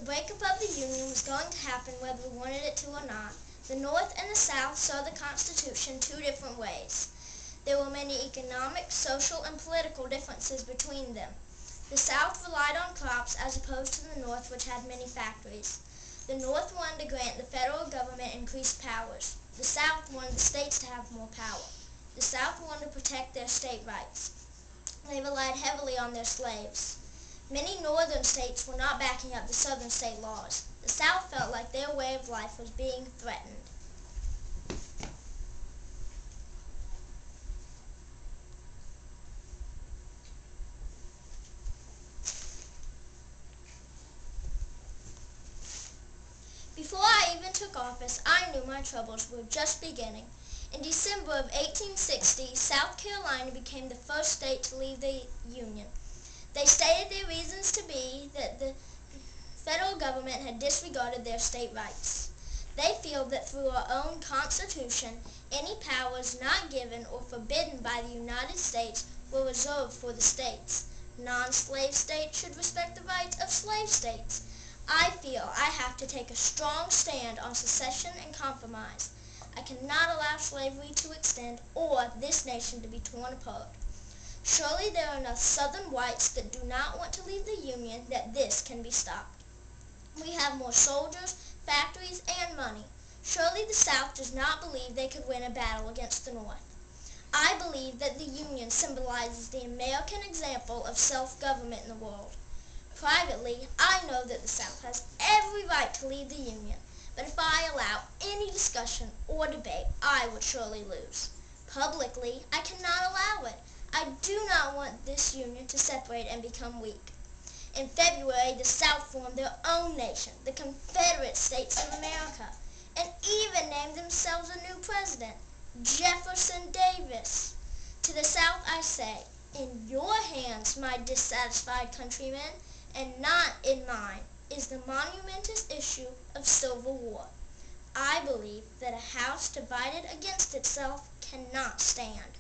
breakup of the Union was going to happen whether we wanted it to or not. The North and the South saw the Constitution two different ways. There were many economic, social, and political differences between them. The South relied on crops as opposed to the North, which had many factories. The North wanted to grant the federal government increased powers. The South wanted the states to have more power. The South wanted to protect their state rights. They relied heavily on their slaves. Many northern states were not backing up the southern state laws. The South felt like their way of life was being threatened. Before I even took office, I knew my troubles were just beginning. In December of 1860, South Carolina became the first state to leave the Union. They stated their reasons to be that the federal government had disregarded their state rights. They feel that through our own Constitution, any powers not given or forbidden by the United States were reserved for the states. Non-slave states should respect the rights of slave states. I feel I have to take a strong stand on secession and compromise. I cannot allow slavery to extend or this nation to be torn apart. Surely there are enough Southern whites that do not want to leave the Union that this can be stopped. We have more soldiers, factories, and money. Surely the South does not believe they could win a battle against the North. I believe that the Union symbolizes the American example of self-government in the world. Privately, I know that the South has every right to leave the Union, but if I allow any discussion or debate, I would surely lose. Publicly, I cannot allow it. I do not want this Union to separate and become weak. In February, the South formed their own nation, the Confederate States of America, and even named themselves a new president, Jefferson Davis. To the South I say, in your hands, my dissatisfied countrymen, and not in mine, is the monumentous issue of civil war. I believe that a house divided against itself cannot stand.